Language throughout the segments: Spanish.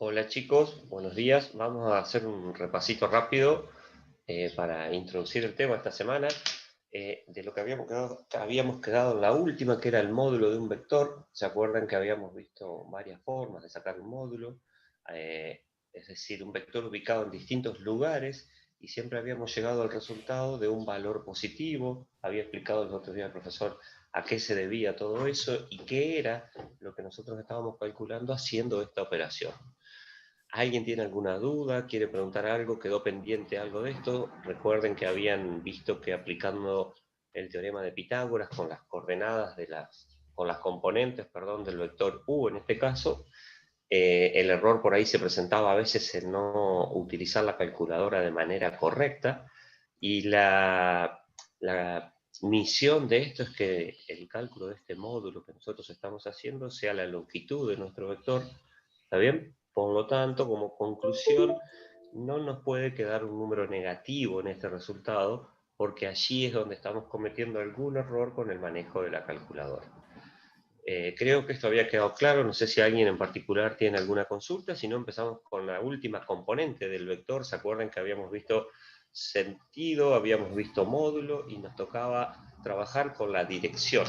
Hola chicos, buenos días. Vamos a hacer un repasito rápido para introducir el tema esta semana de lo que habíamos quedado en la última, que era el módulo de un vector. ¿Se acuerdan que habíamos visto varias formas de sacar un módulo? Es decir, un vector ubicado en distintos lugares y siempre habíamos llegado al resultado de un valor positivo. Había explicado el otro día el profesor a qué se debía todo eso y qué era lo que nosotros estábamos calculando haciendo esta operación. ¿Alguien tiene alguna duda? ¿Quiere preguntar algo? ¿Quedó pendiente algo de esto? Recuerden que habían visto que aplicando el teorema de Pitágoras con las coordenadas con las componentes, perdón, del vector u en este caso, el error por ahí se presentaba a veces en no utilizar la calculadora de manera correcta, y la misión de esto es que el cálculo de este módulo que nosotros estamos haciendo sea la longitud de nuestro vector. ¿Está bien? Por lo tanto, como conclusión, no nos puede quedar un número negativo en este resultado, porque allí es donde estamos cometiendo algún error con el manejo de la calculadora. Creo que esto había quedado claro. No sé si alguien en particular tiene alguna consulta. Si no, empezamos con la última componente del vector. ¿Se acuerdan que habíamos visto sentido, habíamos visto módulo y nos tocaba trabajar con la dirección?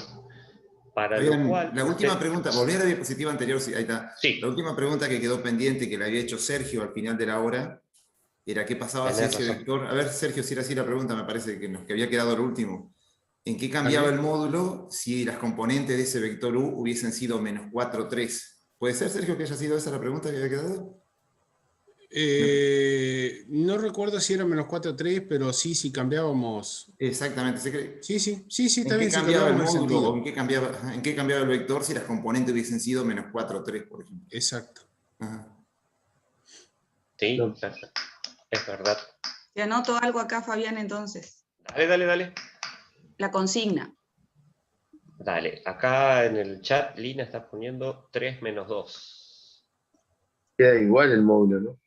Para lo cual La última pregunta, volví a la diapositiva anterior, sí, ahí está. Sí. La última pregunta que quedó pendiente, que le había hecho Sergio al final de la hora, era qué pasaba si ese vector... A ver, Sergio, si era así la pregunta, me parece que había quedado el último. ¿En qué cambiaba el módulo si las componentes de ese vector u hubiesen sido menos 4, 3? ¿Puede ser, Sergio, que haya sido esa la pregunta que había quedado? No recuerdo si era menos 4, 3, pero sí, si cambiábamos... Exactamente. Sí, ¿En qué cambiaba el módulo o en qué cambiaba el vector si las componentes hubiesen sido menos 4, 3, por ejemplo? Exacto. Ajá. Sí, es verdad. Te anoto algo acá, Fabián, entonces. Dale. La consigna. Dale, acá en el chat Lina está poniendo 3 menos 2. Queda igual el módulo, ¿no?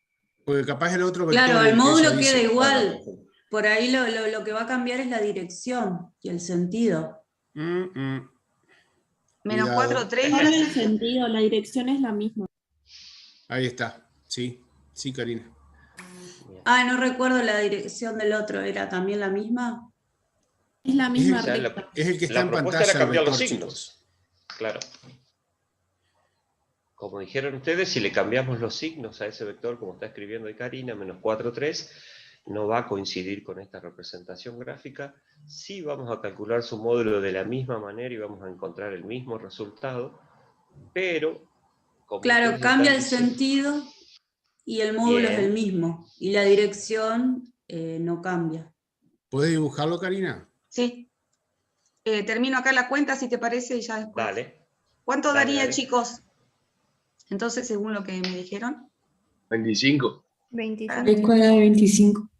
Porque capaz el otro vector... Claro, el módulo queda dice. igual. Por ahí lo que va a cambiar es la dirección y el sentido. Menos 4, 3. Solo el sentido, la dirección es la misma. Ahí está, sí, Karina. No recuerdo la dirección del otro, ¿era también la misma? Es la misma recta. Es el que está en pantalla. La propuesta era cambiar los signos. Chicos. Claro. Como dijeron ustedes, si le cambiamos los signos a ese vector, como está escribiendo ahí Karina, menos 4, 3, no va a coincidir con esta representación gráfica. Sí vamos a calcular su módulo de la misma manera y vamos a encontrar el mismo resultado, pero... Claro, cambia el sentido y el módulo es el mismo. Y la dirección no cambia. ¿Puedes dibujarlo, Karina? Sí. Termino acá la cuenta, si te parece, y ya después. Dale. ¿Cuánto daría, chicos? Entonces, según lo que me dijeron. 25. 25. La escuela de 25.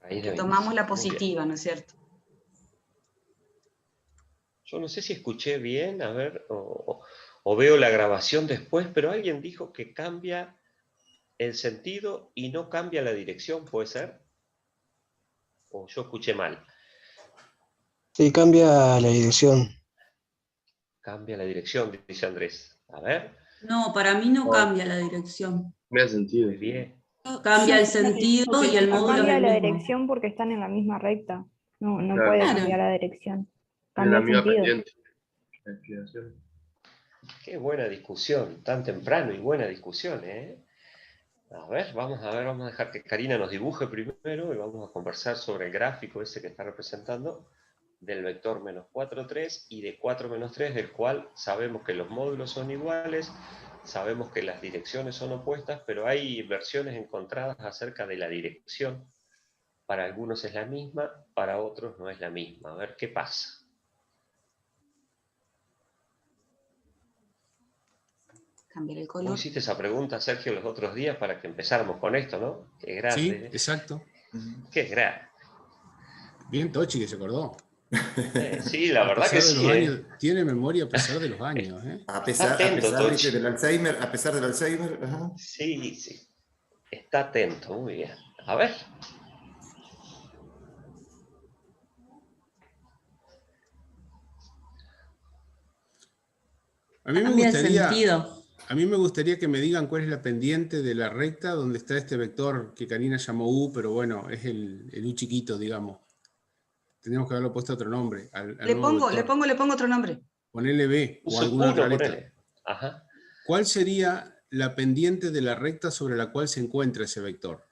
Que tomamos la positiva, ¿no es cierto? Yo no sé si escuché bien, a ver, o veo la grabación después, pero alguien dijo que cambia el sentido y no cambia la dirección, ¿puede ser? ¿O yo escuché mal? Sí, cambia la dirección. Cambia la dirección, dice Andrés. A ver. No, para mí no cambia la dirección. Me da sentido. Muy bien. Cambia el sentido y el módulo cambia es el la mismo. dirección porque están en la misma recta. No Claro. puede cambiar la dirección. En Cambia la el misma sentido. pendiente. Qué buena discusión, tan temprano y buena discusión, ¿eh? A ver, vamos a dejar que Karina nos dibuje primero y vamos a conversar sobre el gráfico ese que está representando del vector menos 4, 3 y de 4 menos 3, del cual sabemos que los módulos son iguales, sabemos que las direcciones son opuestas, pero hay versiones encontradas acerca de la dirección. Para algunos es la misma, para otros no es la misma. A ver qué pasa. Cambiar el color. Vos hiciste esa pregunta, Sergio, los otros días para que empezáramos con esto, ¿no? Qué grande. Sí, exacto. Qué grande. Bien Tochi que se acordó. Sí, la verdad que sí. Años, tiene memoria a pesar de los años. A pesar del Alzheimer, Ajá. Sí. Está atento, muy bien. A ver. A mí me gustaría... sentido. A mí me gustaría que me digan cuál es la pendiente de la recta donde está este vector que Karina llamó U, pero bueno, es el U chiquito, digamos. Tendríamos que haberlo puesto otro nombre al nuevo vector. Le pongo otro nombre. Ponele B o Uso alguna otra uno, letra. ponele. Ajá. ¿Cuál sería la pendiente de la recta sobre la cual se encuentra ese vector?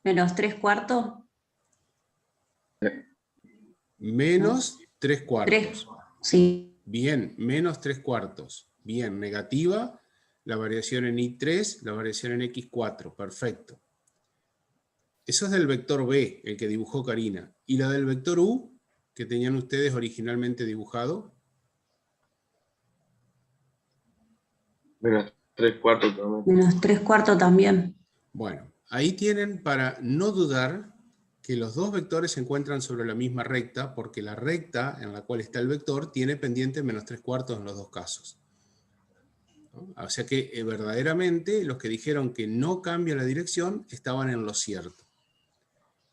Menos 3/4. Menos 3/4. 3, sí. Bien, menos 3/4. Bien, negativa, la variación en I3, la variación en X4. Perfecto. Eso es del vector B, el que dibujó Karina. ¿Y la del vector U, que tenían ustedes originalmente dibujado? Menos 3/4 también. Menos 3/4 también. Bueno, ahí tienen para no dudar que los dos vectores se encuentran sobre la misma recta, porque la recta en la cual está el vector tiene pendiente menos 3/4 en los dos casos. ¿No? O sea que verdaderamente los que dijeron que no cambia la dirección estaban en lo cierto.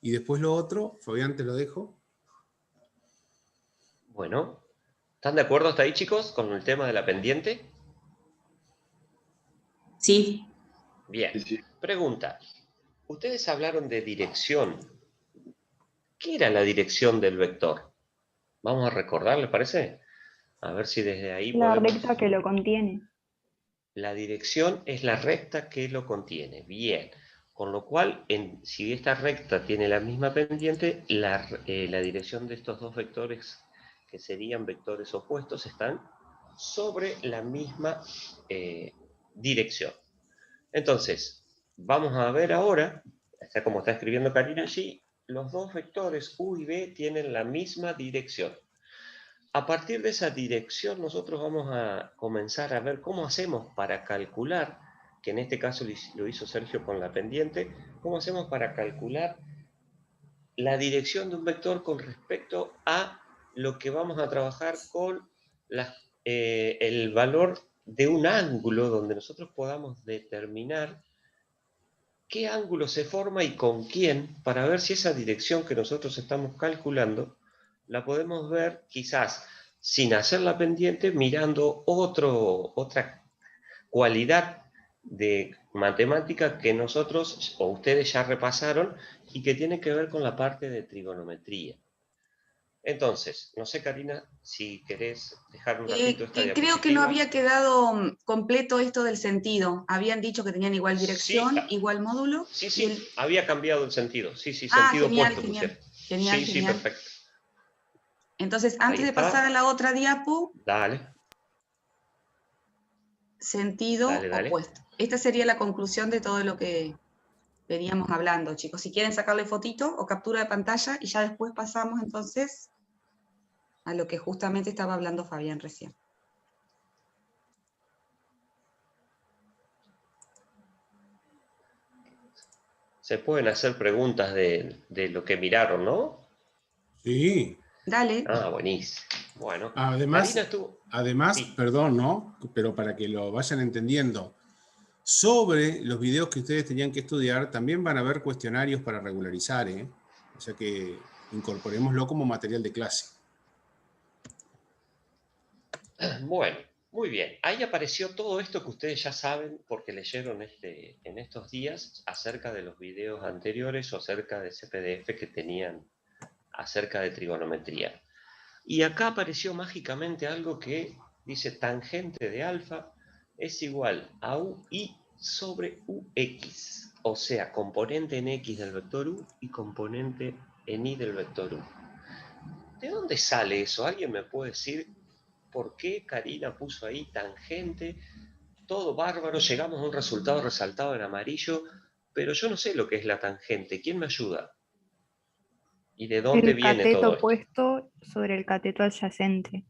Y después lo otro, Fabián, te lo dejo. Bueno, ¿están de acuerdo hasta ahí, chicos, con el tema de la pendiente? Sí. Bien. Sí, sí. Pregunta. Ustedes hablaron de dirección. ¿Qué era la dirección del vector? Vamos a recordar, ¿les parece? A ver si desde ahí La podemos... recta que lo contiene. La dirección es la recta que lo contiene. Bien. Con lo cual, si esta recta tiene la misma pendiente, la dirección de estos dos vectores, que serían vectores opuestos, están sobre la misma dirección. Entonces, vamos a ver ahora, como está escribiendo Karina allí, los dos vectores U y B tienen la misma dirección. A partir de esa dirección nosotros vamos a comenzar a ver cómo hacemos para calcular, que en este caso lo hizo Sergio con la pendiente, cómo hacemos para calcular la dirección de un vector con respecto a lo que vamos a trabajar con el valor de un ángulo donde nosotros podamos determinar qué ángulo se forma y con quién, para ver si esa dirección que nosotros estamos calculando la podemos ver quizás sin hacer la pendiente, mirando otra cualidad de matemática que nosotros o ustedes ya repasaron y que tiene que ver con la parte de trigonometría. Entonces, no sé, Karina, si querés dejar un ratito esta diapositiva. Creo que no había quedado completo esto del sentido. Habían dicho que tenían igual dirección, Sí, igual módulo. Sí, había cambiado el sentido. Sí, Ah, sentido genial, opuesto genial. pusieron. Genial, Sí, genial. perfecto. Entonces, Ahí antes de está. pasar a la otra diapo, Dale. sentido Dale. opuesto. Esta sería la conclusión de todo lo que veníamos hablando, chicos. Si quieren sacarle fotito o captura de pantalla y ya después pasamos entonces a lo que justamente estaba hablando Fabián recién. Se pueden hacer preguntas de lo que miraron, ¿no? Sí. Dale. Ah, buenísimo. Bueno, Además, Karina estuvo... Sí. perdón, ¿no? Pero para que lo vayan entendiendo, sobre los videos que ustedes tenían que estudiar, también van a haber cuestionarios para regularizar, ¿eh? O sea que incorporémoslo como material de clase. Bueno, muy bien. Ahí apareció todo esto que ustedes ya saben porque leyeron en estos días acerca de los videos anteriores o acerca de ese PDF que tenían acerca de trigonometría. Y acá apareció mágicamente algo que dice tangente de alfa es igual a UI sobre UX. O sea, componente en X del vector U y componente en Y del vector U. ¿De dónde sale eso? ¿Alguien me puede decir por qué Karina puso ahí tangente? Todo bárbaro, llegamos a un resultado resaltado en amarillo, pero yo no sé lo que es la tangente. ¿Quién me ayuda? ¿Y de dónde El viene cateto todo esto? opuesto sobre el cateto adyacente.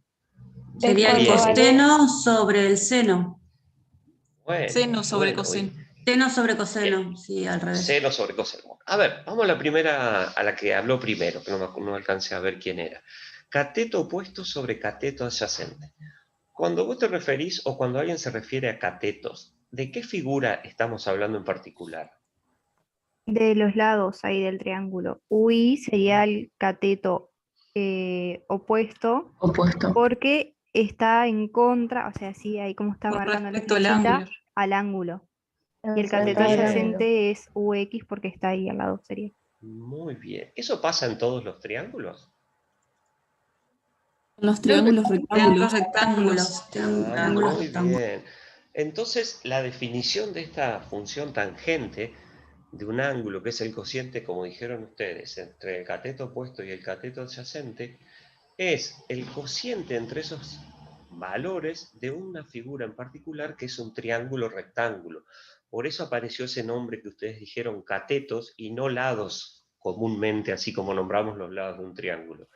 Sería el Bien. coseno sobre el seno. Bueno, Seno sobre bueno, coseno. Seno sobre coseno, bien. sí, al revés. Seno sobre coseno. A ver, vamos a la primera, a la que habló primero, que no alcancé a ver quién era. Cateto opuesto sobre cateto adyacente. Cuando vos te referís o cuando alguien se refiere a catetos, ¿de qué figura estamos hablando en particular? De los lados ahí del triángulo. UI sería el cateto opuesto, Opuesto. porque está en contra, o sea, sí, ahí como está Con marcando la respecto al flechita, ángulo. al ángulo. Y el Enfrentado cateto al Bien. ángulo. adyacente es UX porque está ahí al lado, sería. Muy bien. ¿Eso pasa en todos los triángulos? Los Creo que triángulos Triángulos rectángulos. rectángulos. Ah, Ángulos muy rectángulos. bien. Entonces, la definición de esta función tangente de un ángulo, que es el cociente, como dijeron ustedes, entre el cateto opuesto y el cateto adyacente, es el cociente entre esos valores de una figura en particular que es un triángulo rectángulo. Por eso apareció ese nombre que ustedes dijeron, catetos, y no lados, comúnmente, así como nombramos los lados de un triángulo.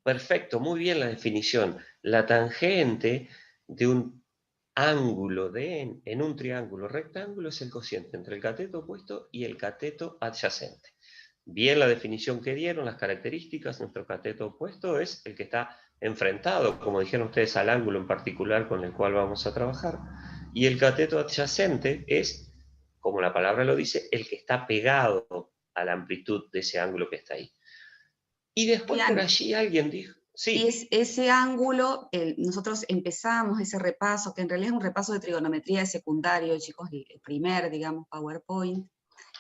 Perfecto, muy bien la definición. La tangente de un ángulo en un triángulo rectángulo es el cociente entre el cateto opuesto y el cateto adyacente. Bien la definición que dieron, las características, nuestro cateto opuesto es el que está enfrentado, como dijeron ustedes, al ángulo en particular con el cual vamos a trabajar, y el cateto adyacente es, como la palabra lo dice, el que está pegado a la amplitud de ese ángulo que está ahí. Y después por allí alguien dijo, sí. Y es ese ángulo, nosotros empezamos ese repaso, que en realidad es un repaso de trigonometría de secundario, chicos, el primer, digamos, PowerPoint.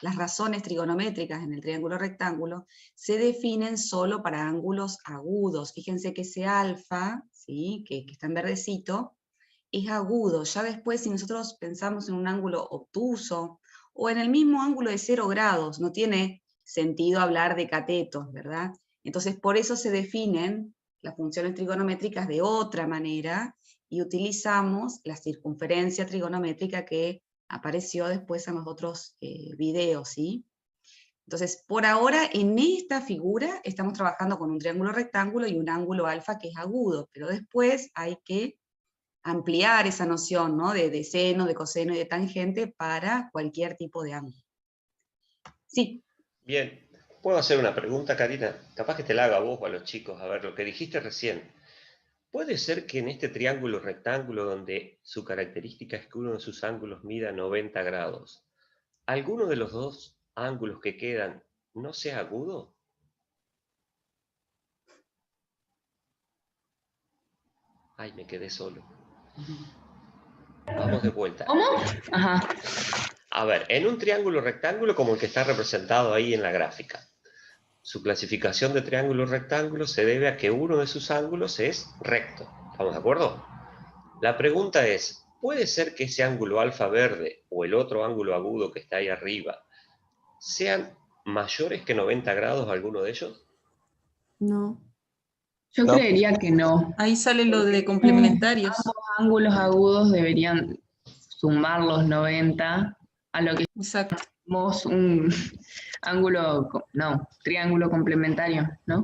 Las razones trigonométricas en el triángulo rectángulo se definen solo para ángulos agudos. Fíjense que ese alfa, ¿sí? que está en verdecito, es agudo. Ya después, si nosotros pensamos en un ángulo obtuso, o en el mismo ángulo de 0 grados, no tiene sentido hablar de catetos, ¿verdad? Entonces, por eso se definen las funciones trigonométricas de otra manera, y utilizamos la circunferencia trigonométrica que apareció después en los otros videos, ¿sí? Entonces, por ahora, en esta figura, estamos trabajando con un triángulo rectángulo y un ángulo alfa que es agudo, pero después hay que ampliar esa noción, ¿no? de seno, de coseno y de tangente para cualquier tipo de ángulo. Sí. Bien, ¿puedo hacer una pregunta, Karina? Capaz que te la haga a vos o a los chicos, a ver, lo que dijiste recién. ¿Puede ser que en este triángulo rectángulo, donde su característica es que uno de sus ángulos mida 90 grados, alguno de los dos ángulos que quedan no sea agudo? Ay, me quedé solo. Vamos de vuelta. ¿Cómo? Ajá. A ver, en un triángulo rectángulo como el que está representado ahí en la gráfica, su clasificación de triángulo rectángulo se debe a que uno de sus ángulos es recto. ¿Estamos de acuerdo? La pregunta es, ¿puede ser que ese ángulo alfa verde o el otro ángulo agudo que está ahí arriba sean mayores que 90 grados alguno de ellos? No. Yo No. creería que no. Ahí sale lo de complementarios. Ambos ángulos agudos deberían sumar los 90 a lo que Exacto. llamamos un triángulo complementario, ¿no?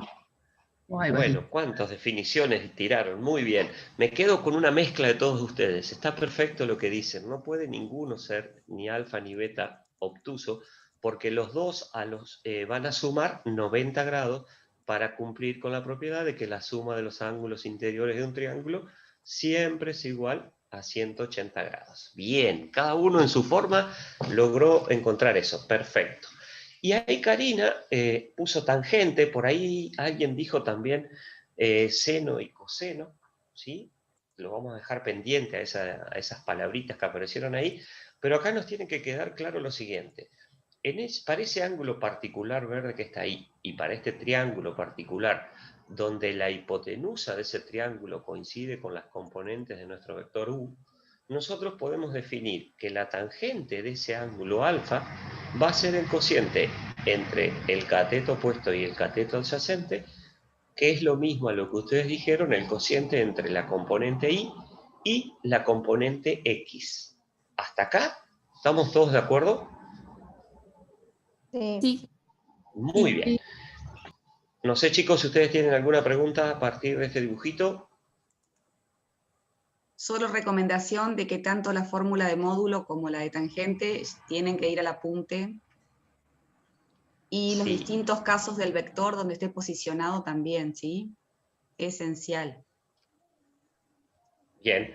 O algo así. Bueno, ¿cuántas definiciones tiraron? Muy bien. Me quedo con una mezcla de todos ustedes. Está perfecto lo que dicen. No puede ninguno ser ni alfa ni beta obtuso, porque los dos van a sumar 90 grados para cumplir con la propiedad de que la suma de los ángulos interiores de un triángulo siempre es igual a 180 grados. Bien, cada uno en su forma logró encontrar eso. Perfecto. Y ahí Karina puso tangente, por ahí alguien dijo también seno y coseno, ¿sí? Lo vamos a dejar pendiente a esas palabritas que aparecieron ahí, pero acá nos tiene que quedar claro lo siguiente. Para ese ángulo particular verde que está ahí, y para este triángulo particular, donde la hipotenusa de ese triángulo coincide con las componentes de nuestro vector U, nosotros podemos definir que la tangente de ese ángulo alfa va a ser el cociente entre el cateto opuesto y el cateto adyacente, que es lo mismo a lo que ustedes dijeron, el cociente entre la componente Y y la componente X. ¿Hasta acá? ¿Estamos todos de acuerdo? Sí. Muy bien. No sé, chicos, si ustedes tienen alguna pregunta a partir de este dibujito. Solo recomendación de que tanto la fórmula de módulo como la de tangente tienen que ir al apunte. Y los distintos casos del vector donde esté posicionado también, ¿sí? Esencial. Bien.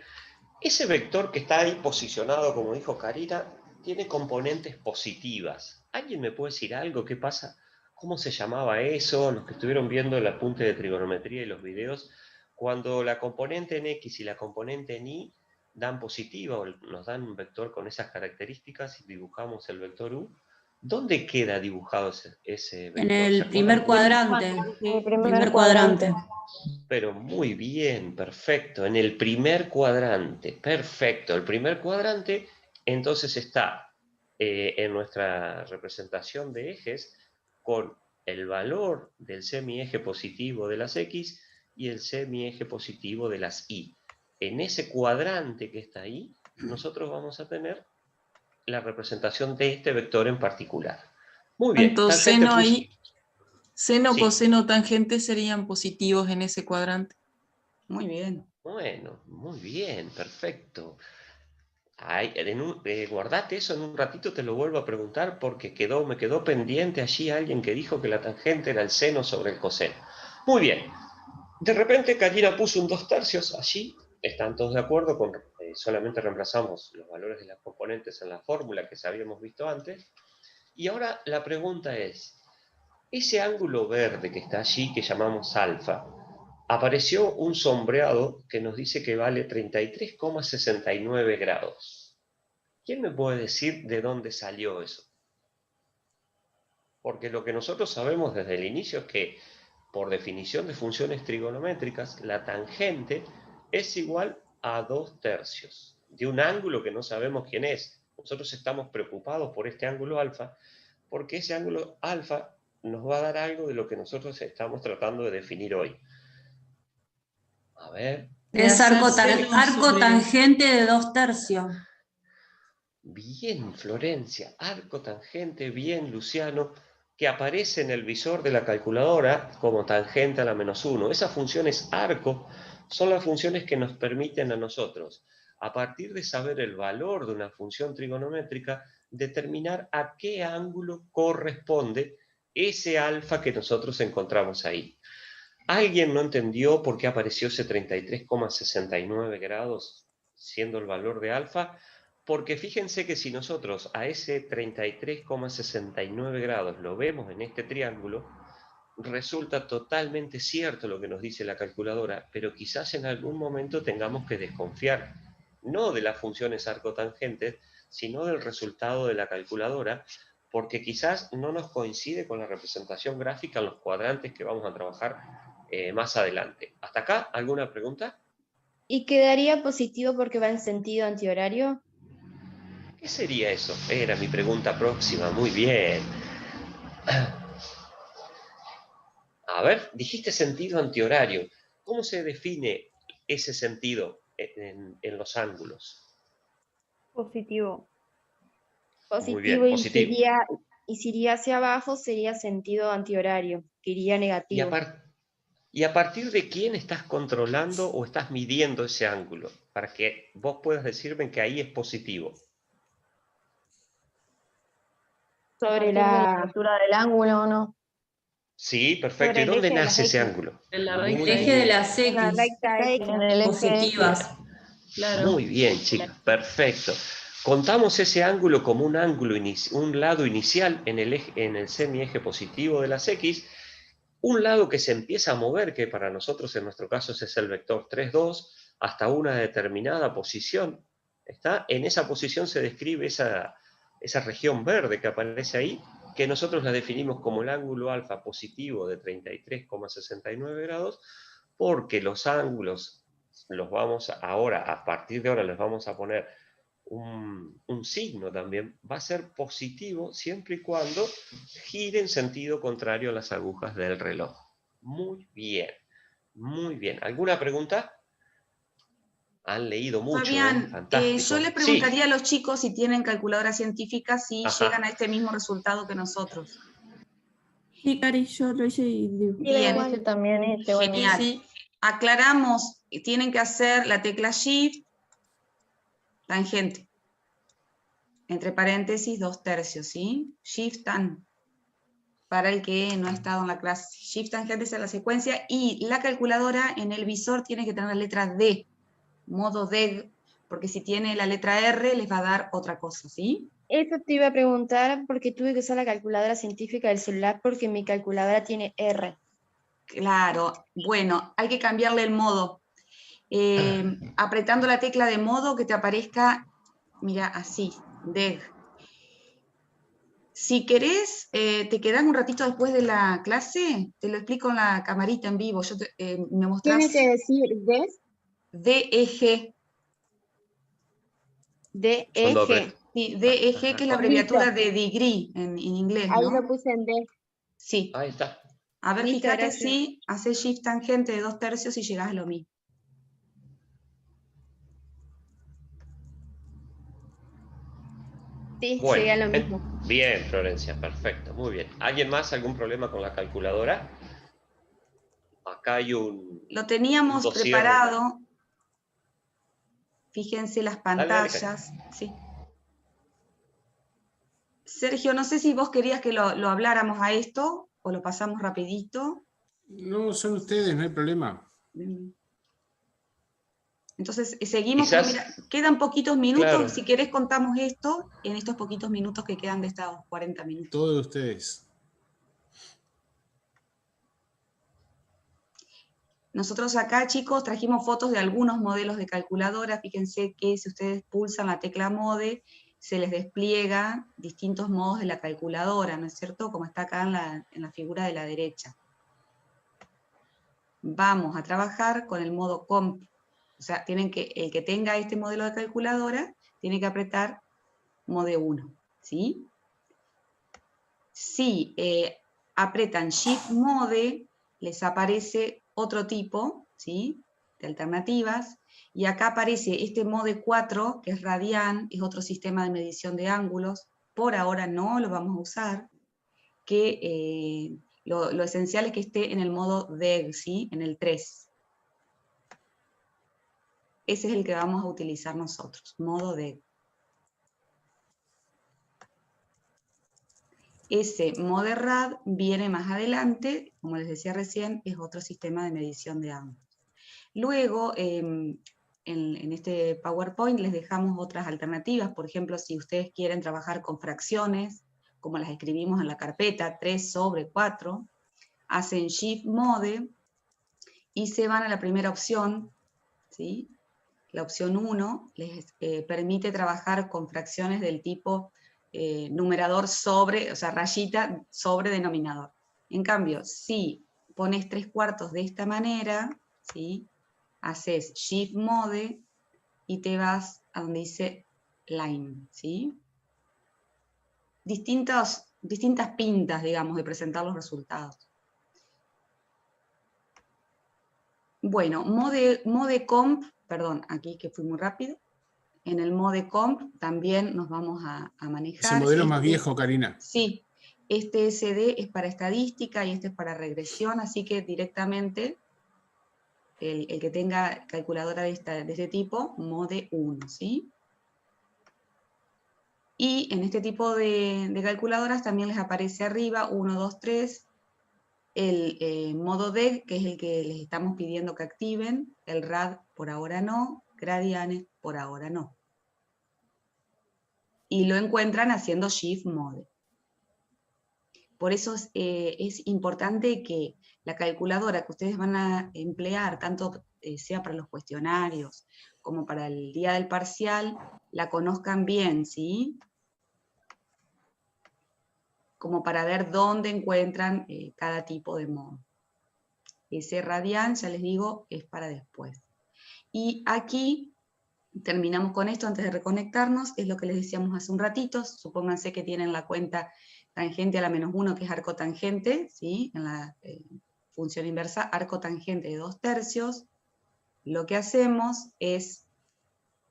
Ese vector que está ahí posicionado, como dijo Karina, tiene componentes positivas. ¿Alguien me puede decir algo? ¿Qué pasa? ¿Cómo se llamaba eso? Los que estuvieron viendo el apunte de trigonometría y los videos, cuando la componente en X y la componente en Y dan positiva o nos dan un vector con esas características y dibujamos el vector U, ¿dónde queda dibujado ese vector? En el primer cuadrante. Primer cuadrante. Pero muy bien, perfecto. En el primer cuadrante, perfecto. El primer cuadrante entonces está en nuestra representación de ejes con el valor del semieje positivo de las X y el semieje positivo de las Y. En ese cuadrante que está ahí, nosotros vamos a tener la representación de este vector en particular. Muy bien. Entonces, seno ahí, seno, coseno, tangente serían positivos en ese cuadrante. Muy bien. Bueno, muy bien, perfecto. Guardate eso, en un ratito te lo vuelvo a preguntar porque me quedó pendiente allí alguien que dijo que la tangente era el seno sobre el coseno. Muy bien. De repente Karina puso un 2/3 allí. ¿Están todos de acuerdo con solamente reemplazamos los valores de las componentes en la fórmula que habíamos visto antes? Y ahora la pregunta es, ese ángulo verde que está allí, que llamamos alfa, apareció un sombreado que nos dice que vale 33,69 grados. ¿Quién me puede decir de dónde salió eso? Porque lo que nosotros sabemos desde el inicio es que, por definición de funciones trigonométricas, la tangente es igual a 2/3 de un ángulo que no sabemos quién es. Nosotros estamos preocupados por este ángulo alfa, porque ese ángulo alfa nos va a dar algo de lo que nosotros estamos tratando de definir hoy. A ver. Es arco tangente de 2/3. Bien, Florencia, arco tangente, bien, Luciano, que aparece en el visor de la calculadora como tangente a la -1. Esas funciones arco son las funciones que nos permiten a nosotros, a partir de saber el valor de una función trigonométrica, determinar a qué ángulo corresponde ese alfa que nosotros encontramos ahí. ¿Alguien no entendió por qué apareció ese 33,69 grados siendo el valor de alfa? Porque fíjense que si nosotros a ese 33,69 grados lo vemos en este triángulo, resulta totalmente cierto lo que nos dice la calculadora, pero quizás en algún momento tengamos que desconfiar, no de las funciones arcotangentes, sino del resultado de la calculadora, porque quizás no nos coincide con la representación gráfica en los cuadrantes que vamos a trabajar más adelante. ¿Hasta acá alguna pregunta? ¿Y quedaría positivo porque va en sentido antihorario? ¿Qué sería eso? Era mi pregunta próxima, muy bien. A ver, dijiste sentido antihorario. ¿Cómo se define ese sentido en los ángulos? Positivo. Positivo, muy bien, positivo. Y si iría hacia abajo sería sentido antihorario, que iría negativo. ¿Y a partir de quién estás controlando o estás midiendo ese ángulo? Para que vos puedas decirme que ahí es positivo. Sobre la altura del ángulo, ¿o no? Sí, perfecto. ¿Y dónde nace ese ángulo? En el eje de las X. En el eje Positivas. Claro. Muy bien, chicos, perfecto. Contamos ese ángulo como un ángulo, un lado inicial en el semieje positivo de las X, un lado que se empieza a mover, que para nosotros en nuestro caso es el vector 3, 2, hasta una determinada posición. ¿Está? En esa posición se describe esa región verde que aparece ahí, que nosotros la definimos como el ángulo alfa positivo de 33,69 grados, porque los ángulos a partir de ahora les vamos a poner un signo también, va a ser positivo siempre y cuando gire en sentido contrario a las agujas del reloj. Muy bien, muy bien. ¿Alguna pregunta? Han leído mucho, Fabián, fantástico. yo le preguntaría a los chicos si tienen calculadora científica si llegan a este mismo resultado que nosotros. Sí, Cari, yo lo hice y digo. Bien, también genial. Sí. Aclaramos, tienen que hacer la tecla Shift, tangente. Entre paréntesis, 2/3, ¿sí? Shift tan. Para el que no ha estado en la clase. Shift tangente es la secuencia y la calculadora en el visor tiene que tener la letra D, modo D, porque si tiene la letra R les va a dar otra cosa, ¿sí? Eso te iba a preguntar porque tuve que usar la calculadora científica del celular porque mi calculadora tiene R. Claro, bueno, hay que cambiarle el modo. Apretando la tecla de modo que te aparezca, mira, así, DEG. Si querés, te quedás un ratito después de la clase, te lo explico en la camarita en vivo. Me mostrás. ¿Tiene que decir DEG. DEG. Sí, DEG, que es la abreviatura Listo. de degree en inglés, Ahí ¿no? lo puse en D. Sí. Ahí está. A ver, Listo, fíjate gracias. si haces shift tangente de 2/3 y llegás a lo mismo. Sí, Bueno, llegué a lo mismo. bien, Florencia, perfecto, muy bien. ¿Alguien más? ¿Algún problema con la calculadora? Acá hay un... Lo teníamos un dossier. preparado. Fíjense las Dale, pantallas. Sí. Sergio, no sé si vos querías que lo habláramos a esto o lo pasamos rapidito. No, son ustedes, no hay problema. Entonces, seguimos. Quizás, mira, quedan poquitos minutos. claro. Si querés contamos esto en estos poquitos minutos que quedan de estos 40 minutos. Todo de ustedes. Nosotros acá, chicos, trajimos fotos de algunos modelos de calculadora. Fíjense que si ustedes pulsan la tecla Mode, se les despliega distintos modos de la calculadora, ¿no es cierto? Como está acá en la figura de la derecha. Vamos a trabajar con el modo Comp. O sea, el que tenga este modelo de calculadora, tiene que apretar Mode 1, ¿sí? Si apretan Shift Mode, les aparece otro tipo, ¿sí?, de alternativas, y acá aparece este Mode 4, que es Radian, es otro sistema de medición de ángulos. Por ahora no lo vamos a usar, que lo esencial es que esté en el modo DEG, ¿sí?, en el 3. Ese es el que vamos a utilizar nosotros, modo DEG. Ese ModeRAD viene más adelante, como les decía recién, es otro sistema de medición de ángulos. Luego, en este PowerPoint les dejamos otras alternativas. Por ejemplo, si ustedes quieren trabajar con fracciones, como las escribimos en la carpeta, 3/4, hacen Shift Mode y se van a la primera opción, ¿sí? La opción 1 les permite trabajar con fracciones del tipo numerador sobre, o sea, rayita sobre denominador. En cambio, si pones 3/4 de esta manera, ¿sí?, haces Shift Mode y te vas a donde dice Line, ¿sí? Distintas pintas, digamos, de presentar los resultados. Bueno, mode Comp, perdón, aquí que fui muy rápido. En el Mode Comp también nos vamos a manejar. Ese modelo más viejo, Karina. Sí, este SD es para estadística y este es para regresión, así que directamente el que tenga calculadora de este tipo, Mode 1, ¿sí? Y en este tipo de calculadoras también les aparece arriba 1, 2, 3, el modo DEG, que es el que les estamos pidiendo que activen, el RAD por ahora no, Gradiane por ahora no. Y lo encuentran haciendo Shift Mode. Por eso es importante que la calculadora que ustedes van a emplear, tanto sea para los cuestionarios como para el día del parcial, la conozcan bien, ¿sí? Como para ver dónde encuentran cada tipo de modo. Ese Radian, ya les digo, es para después. Y aquí terminamos con esto antes de reconectarnos, es lo que les decíamos hace un ratito. Supónganse que tienen la cuenta tangente a la -1, que es arco tangente, ¿sí?, en la función inversa, arco tangente de 2/3. Lo que hacemos es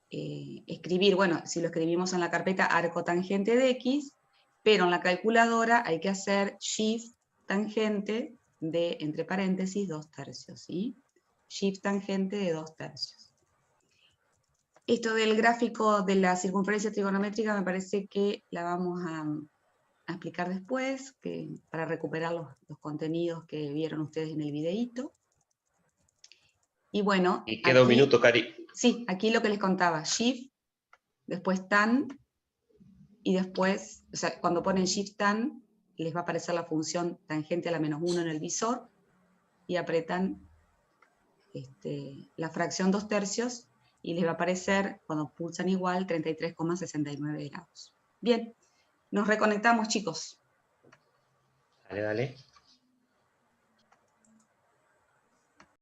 escribir, bueno, si lo escribimos en la carpeta arco tangente de X, pero en la calculadora hay que hacer Shift tangente de, entre paréntesis, 2/3, ¿sí? Shift tangente de 2/3. Esto del gráfico de la circunferencia trigonométrica me parece que la vamos a explicar después, para recuperar los contenidos que vieron ustedes en el videíto. Y bueno, y queda un minuto, Cari. Sí, aquí lo que les contaba, Shift, después Tan, y después, o sea, cuando ponen Shift Tan, les va a aparecer la función tangente a la -1 en el visor, y apretan la fracción 2/3, y les va a aparecer, cuando pulsan igual, 33,69 grados. Bien, nos reconectamos, chicos. Dale, dale.